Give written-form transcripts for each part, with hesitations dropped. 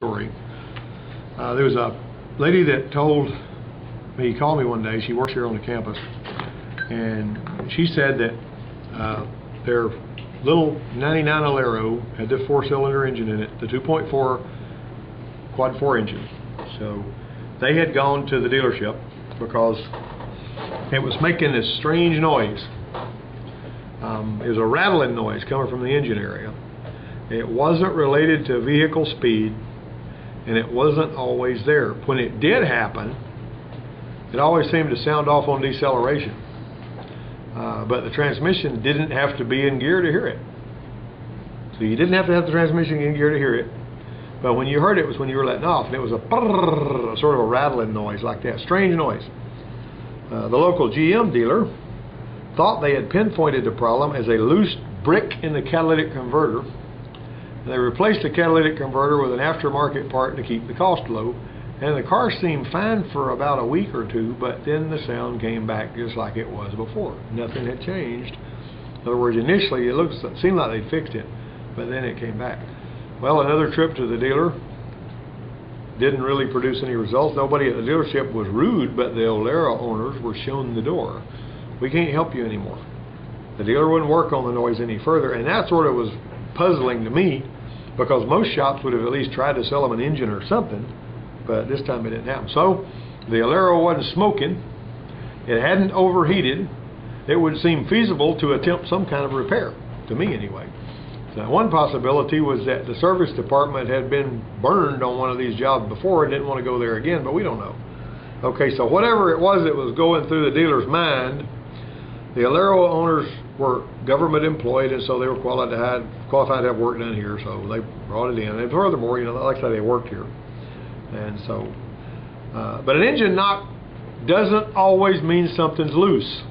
Story. There was a lady that told me, called me one day. She works here on the campus, and she said that their little 99 Alero had the 4-cylinder engine in it, the 2.4 quad 4 engine. So they had gone to the dealership because it was making this strange noise. It was a rattling noise coming from the engine area. It wasn't related to vehicle speed, and it wasn't always there. When it did happen, it always seemed to sound off on deceleration. But the transmission didn't have to be in gear to hear it. So you didn't have to have the transmission in gear to hear it. But when you heard it was when you were letting off, and it was a brrr, sort of a rattling noise like that, strange noise. The local GM dealer thought they had pinpointed the problem as a loose brick in the catalytic converter. They replaced the catalytic converter with an aftermarket part to keep the cost low, and the car seemed fine for about a week or two, but then the sound came back just like it was before. Nothing had changed. In other words, initially it seemed like they'd fixed it, but then it came back. Well, another trip to the dealer didn't really produce any results. Nobody at the dealership was rude, but the Alero owners were shown the door. We can't help you anymore. The dealer wouldn't work on the noise any further, and that sort of was puzzling to me, because most shops would have at least tried to sell them an engine or something, but this time it didn't happen. So the Alero wasn't smoking, it hadn't overheated. It would seem feasible to attempt some kind of repair, to me anyway. So one possibility was that the service department had been burned on one of these jobs before and didn't want to go there again, but we don't know. Okay, so whatever it was that was going through the dealer's mind, the Alero owners were government employed, and so they were qualified to have work done here, so they brought it in. And furthermore, you know, like I say, they worked here. And so, but an engine knock doesn't always mean something's loose.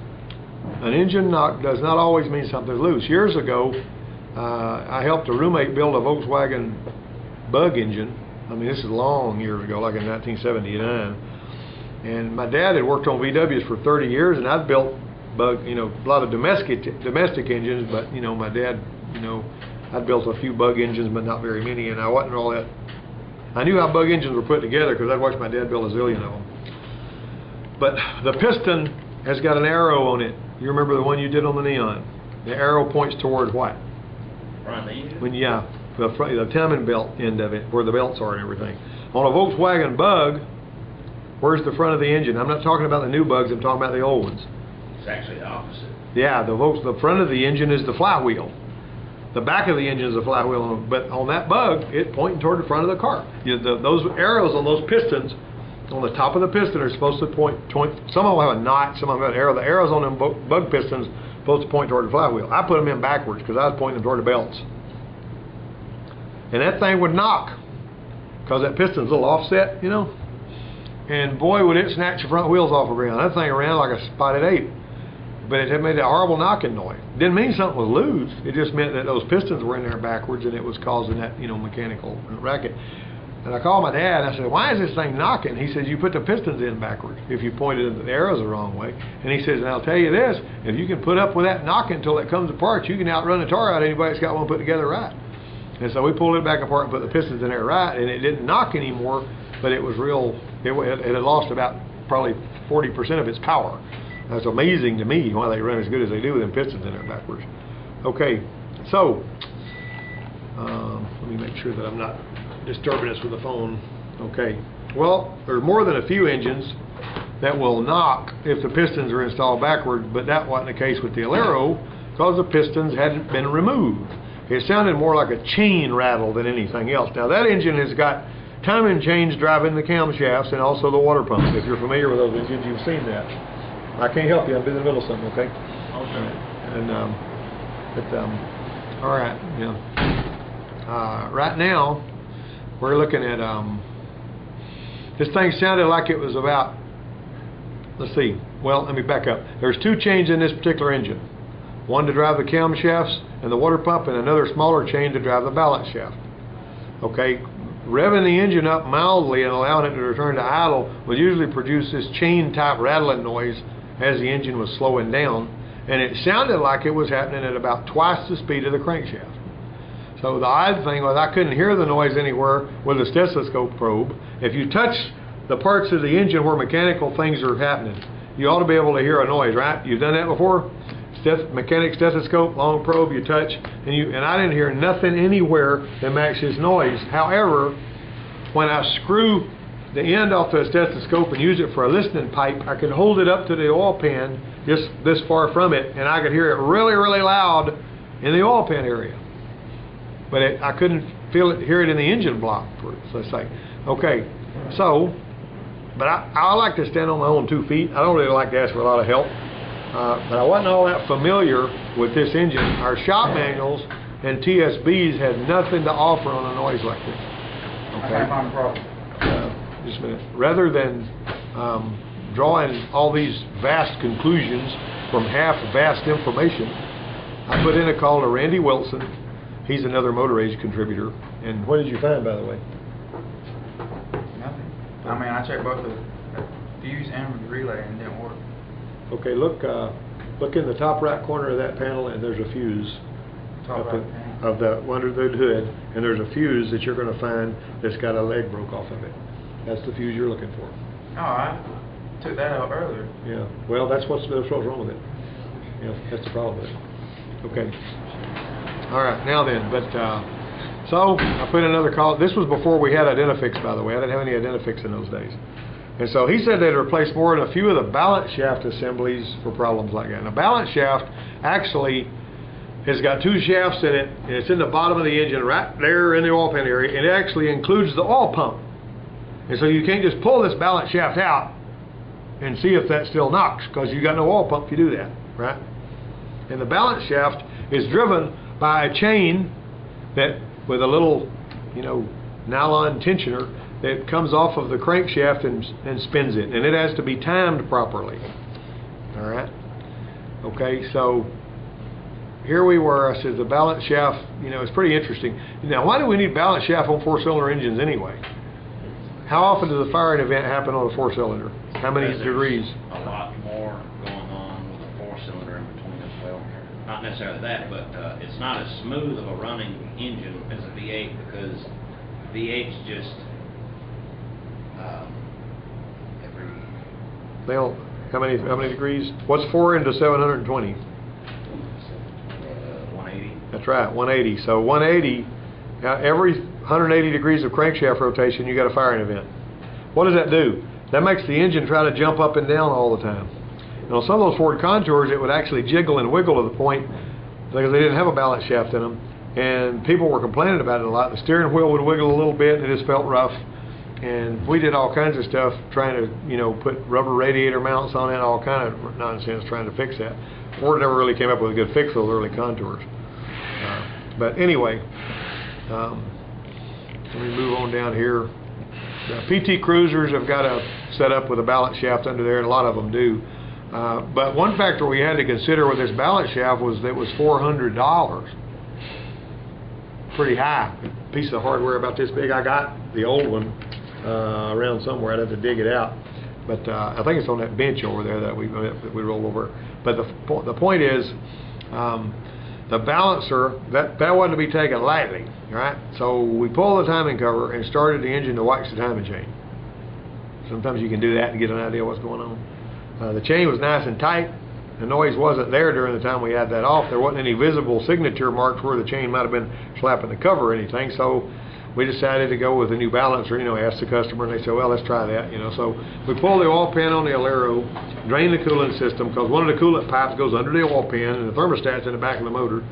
An engine knock does not always mean something's loose. Years ago, I helped a roommate build a Volkswagen bug engine. I mean, this is long years ago, like in 1979. And my dad had worked on VWs for 30 years, and I'd built a lot of domestic engines, but my dad, I'd built a few bug engines, but not very many, and I wasn't all that. I knew how bug engines were put together because I'd watched my dad build a zillion of them. But the piston has got an arrow on it. You remember the one you did on the Neon? The arrow points toward what? The timing belt end of it, where the belts are and everything. On a Volkswagen bug, where's the front of the engine? I'm not talking about the new bugs, I'm talking about the old ones. It's actually the opposite. Yeah, the front of the engine is the flywheel. The back of the engine is the flywheel, but on that bug, it's pointing toward the front of the car. Those arrows on those pistons, on the top of the piston, are supposed to point. Some of them have a knot, some of them have an arrow. The arrows on them bug pistons are supposed to point toward the flywheel. I put them in backwards because I was pointing them toward the belts. And that thing would knock because that piston's a little offset, And boy, would it snatch the front wheels off the ground. That thing ran like a spotted ape. But it had made a horrible knocking noise. Didn't mean something was loose. It just meant that those pistons were in there backwards, and it was causing that, mechanical racket. And I called my dad, and I said, why is this thing knocking? He says, you put the pistons in backwards if you pointed the arrows the wrong way. And he says, and I'll tell you this, if you can put up with that knocking until it comes apart, you can outrun the tar out of anybody that's got one put together right. And so we pulled it back apart and put the pistons in there right, and it didn't knock anymore, but it was it had lost about probably 40% of its power. That's amazing to me why they run as good as they do with them pistons in there backwards. Okay, so let me make sure that I'm not disturbing us with the phone. Okay, well, there's more than a few engines that will knock if the pistons are installed backwards, but that wasn't the case with the Alero because the pistons hadn't been removed. It sounded more like a chain rattle than anything else. Now that engine has got timing chains driving the camshafts and also the water pump. If you're familiar with those engines, you've seen that. I can't help you. I've been in the middle of something, okay? Okay. And all right, right now we're looking at this thing sounded like it was about. Let's see. Well, let me back up. There's two chains in this particular engine. One to drive the camshafts and the water pump, and another smaller chain to drive the balance shaft. Okay. Revving the engine up mildly and allowing it to return to idle would usually produce this chain-type rattling noise as the engine was slowing down, and it sounded like it was happening at about twice the speed of the crankshaft. So the odd thing was I couldn't hear the noise anywhere with a stethoscope probe. If you touch the parts of the engine where mechanical things are happening, you ought to be able to hear a noise, right? You've done that before? Mechanic stethoscope, long probe, you touch, and I didn't hear nothing anywhere that matches noise. However, when I screw the end off the stethoscope and use it for a listening pipe, I could hold it up to the oil pan just this far from it, and I could hear it really, really loud in the oil pan area. But I couldn't hear it in the engine block. So it's like, okay, so, but I like to stand on my own 2 feet. I don't really like to ask for a lot of help. But I wasn't all that familiar with this engine. Our shop manuals and TSBs had nothing to offer on a noise like this. Okay. Just a minute. Rather than drawing all these vast conclusions from half vast information, I put in a call to Randy Wilson. He's another Motor Age contributor. And what did you find, by the way? Nothing. I mean, I checked both the fuse and the relay and it didn't work. Okay, look in the top right corner of that panel, and there's a fuse of the under the hood, and there's a fuse that you're going to find that's got a leg broke off of it. That's the fuse you're looking for. Oh, I took that out earlier. Yeah. Well, that's what's wrong with it. Yeah, that's the problem with it. Okay. All right. Now then, but so I put another call. This was before we had Identifix, by the way. I didn't have any Identifix in those days. And so he said they'd replace more than a few of the balance shaft assemblies for problems like that. And a balance shaft actually has got 2 shafts in it, and it's in the bottom of the engine right there in the oil pan area, and it actually includes the oil pump. And so you can't just pull this balance shaft out and see if that still knocks, because you got no oil pump if you do that, right? And the balance shaft is driven by a chain that with a little, nylon tensioner that comes off of the crankshaft and spins it, and it has to be timed properly. All right. Okay, so here we were. I said the balance shaft, it's pretty interesting. Now, why do we need balance shaft on 4-cylinder engines anyway? How often does a firing event happen on a 4-cylinder? How many degrees? A lot more going on with a 4-cylinder in between as well. Not necessarily that, but it's not as smooth of a running engine as a V8 because V8's just How many degrees? What's 4 into 720? 180. That's right, 180. So 180, every 180 degrees of crankshaft rotation, you got a firing event. What does that do? That makes the engine try to jump up and down all the time. And on some of those Ford Contours, it would actually jiggle and wiggle to the point because they didn't have a balance shaft in them. And people were complaining about it a lot. The steering wheel would wiggle a little bit, and it just felt rough. And we did all kinds of stuff trying to, put rubber radiator mounts on it, all kind of nonsense trying to fix that. Ford never really came up with a good fix for those early Contours. But anyway, let me move on down here. PT Cruisers have got a setup with a balance shaft under there, and a lot of them do. But one factor we had to consider with this balance shaft was that it was $400. Pretty high. A piece of hardware about this big. I got the old one around somewhere. I'd have to dig it out. But I think it's on that bench over there that we rolled over. But the point is, the balancer, that wasn't to be taken lightly, right? So we pulled the timing cover and started the engine to wax the timing chain. Sometimes you can do that and get an idea what's going on. The chain was nice and tight. The noise wasn't there during the time we had that off. There wasn't any visible signature marks where the chain might have been slapping the cover or anything. So we decided to go with a new balancer. Asked the customer, and they said, well, let's try that. So we pulled the oil pan on the Alero, drained the coolant system, because one of the coolant pipes goes under the oil pan, and the thermostat's in the back of the motor.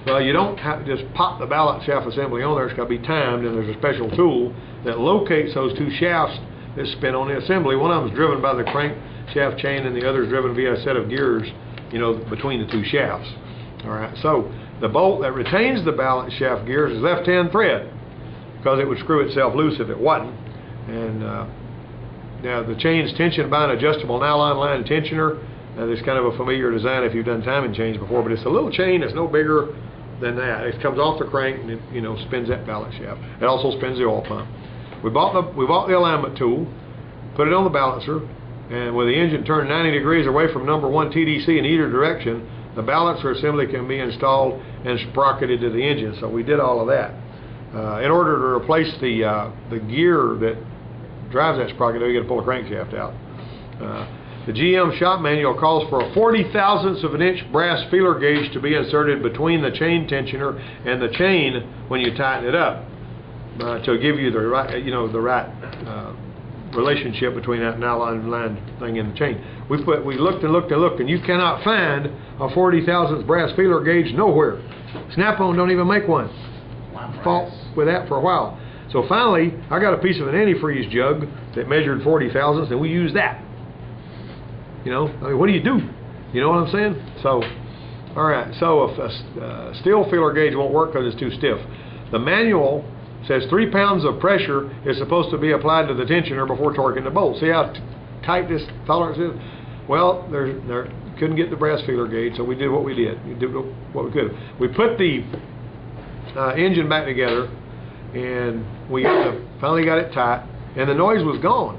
Well, you don't have to just pop the balance shaft assembly on there. It's got to be timed, and there's a special tool that locates those 2 shafts that spin on the assembly. One of them is driven by the crankshaft chain, and the other is driven via a set of gears, between the 2 shafts. All right. So the bolt that retains the balance shaft gears is left-hand thread, because it would screw itself loose if it wasn't. And now the chain's tensioned by an adjustable nylon line tensioner. It's kind of a familiar design if you've done timing chains before, but it's a little chain that's no bigger than that. It comes off the crank and it spins that balance shaft. It also spins the oil pump. We bought the alignment tool, put it on the balancer, and with the engine turned 90 degrees away from number 1 TDC in either direction, the balancer assembly can be installed and sprocketed to the engine. So we did all of that. In order to replace the gear that drives that sprocket, you got to pull a crankshaft out. The GM shop manual calls for a 40,000ths of an inch brass feeler gauge to be inserted between the chain tensioner and the chain when you tighten it up, to give you the right, the right relationship between that nylon line thing and the chain. We looked and looked and looked, and you cannot find a 40,000ths brass feeler gauge nowhere. Snap-on don't even make one. Fought with that for a while. So finally, I got a piece of an antifreeze jug that measured 40,000ths, and we used that. I mean, what do? You know what I'm saying? So, all right. So if a steel feeler gauge won't work because it's too stiff, the manual says 3 pounds of pressure is supposed to be applied to the tensioner before torquing the bolt. See how tight this tolerance is? Well, there couldn't get the brass feeler gauge, so we did what we did. We did what we could. We put the engine back together, and we finally got it tight, and the noise was gone,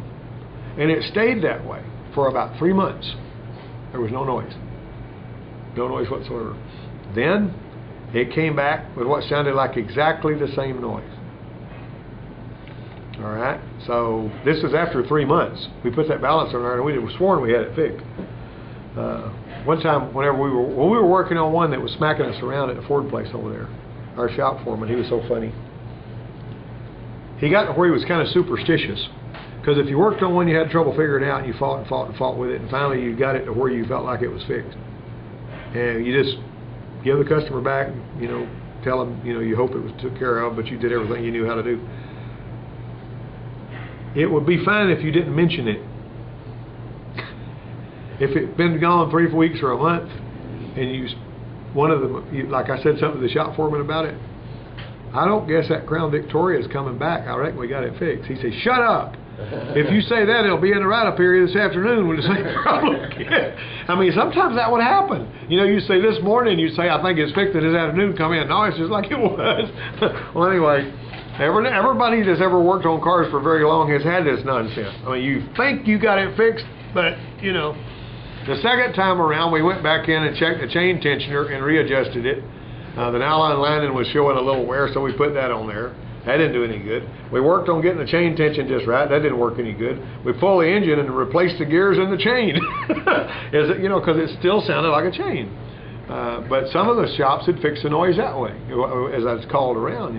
and it stayed that way for about 3 months. There was no noise whatsoever. Then it came back with what sounded like exactly the same noise. All right, so this is after 3 months. We put that balancer on there, and we were sworn we had it fixed. One time, when we were working on one that was smacking us around at the Ford place over there, our shop foreman, he was so funny. He got to where he was kind of superstitious, because if you worked on one, you had trouble figuring it out, and you fought and fought and fought with it, and finally you got it to where you felt like it was fixed. And you just give the customer back, tell them, you hope it was took care of, but you did everything you knew how to do. It would be fine if you didn't mention it. If it'd been gone 3 weeks or a month, and like I said something to the shop foreman about it, I don't guess that Crown Victoria is coming back. I reckon we got it fixed. He said, shut up. If you say that, it'll be in the write-up area this afternoon with the same problem again. I mean, sometimes that would happen. You say this morning, you say, I think it's fixed this afternoon, come in. No, it's just like it was. Well, anyway, everybody that's ever worked on cars for very long has had this nonsense. I mean, you think you got it fixed, but, the second time around, we went back in and checked the chain tensioner and readjusted it. The nylon lining was showing a little wear, so we put that on there. That didn't do any good. We worked on getting the chain tension just right. That didn't work any good. We pulled the engine and replaced the gears in the chain. Because it still sounded like a chain. But some of the shops had fixed the noise that way, as I was called around,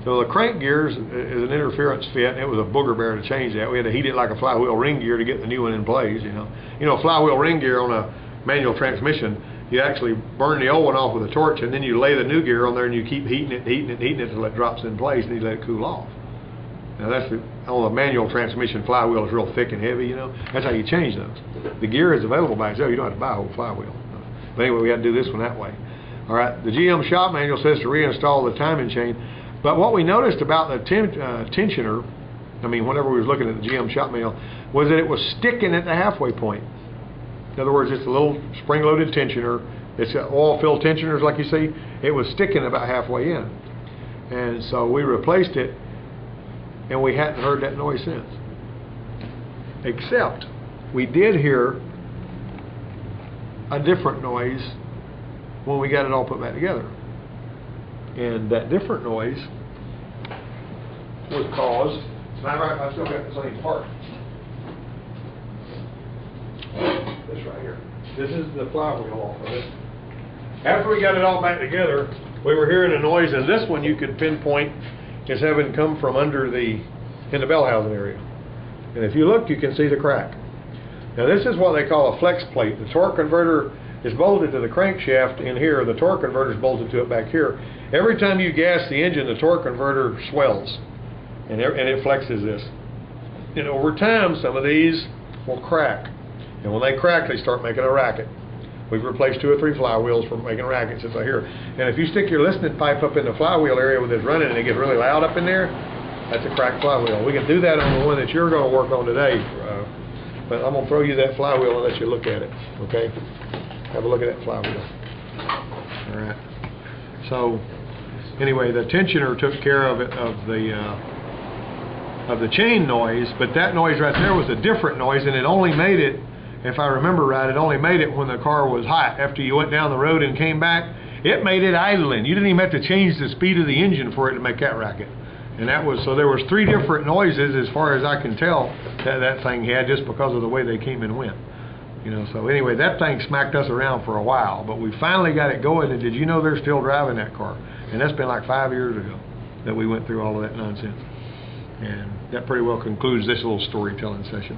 So the crank gears is an interference fit, and it was a booger bear to change that. We had to heat it like a flywheel ring gear to get the new one in place, a flywheel ring gear on a manual transmission, you actually burn the old one off with a torch, and then you lay the new gear on there, and you keep heating it until it drops in place, and you let it cool off. Now that's on the manual transmission, flywheel is real thick and heavy, That's how you change those. The gear is available by itself. You don't have to buy a whole flywheel. But anyway, we had to do this one that way. All right, the GM shop manual says to reinstall the timing chain. But what we noticed about the tensioner, whenever we was looking at the GM shop manual, was that it was sticking at the halfway point. In other words, it's a little spring-loaded tensioner. It's oil-filled tensioners like you see. It was sticking about halfway in. And so we replaced it, and we hadn't heard that noise since. Except we did hear a different noise when we got it all put back together. And that different noise was caused. I still got this thing apart. This right here. This is the flywheel off of it. After we got it all back together, we were hearing a noise, and this one you could pinpoint as having come from in the bell housing area. And if you look, you can see the crack. Now this is what they call a flex plate. The torque converter is bolted to the crankshaft in here. The torque converter is bolted to it back here. Every time you gas the engine, the torque converter swells, and it flexes this. And over time, some of these will crack. And when they crack, they start making a racket. We've replaced 2 or 3 flywheels for making rackets since I hear. And if you stick your listening pipe up in the flywheel area with it running and it gets really loud up in there, that's a cracked flywheel. We can do that on the one that you're going to work on today. But I'm going to throw you that flywheel and let you look at it. Okay? Have a look at that flywheel. All right. So, anyway, the tensioner took care of the chain noise, but that noise right there was a different noise, and it only made it If I remember right, it only made it when the car was hot. After you went down the road and came back, it made it idling. You didn't even have to change the speed of the engine for it to make that racket. And that was, so there was 3 different noises, as far as I can tell, that thing had, just because of the way they came and went. You know, so anyway, that thing smacked us around for a while, but we finally got it going. And did you know they're still driving that car? And that's been like 5 years ago that we went through all of that nonsense. And that pretty well concludes this little storytelling session.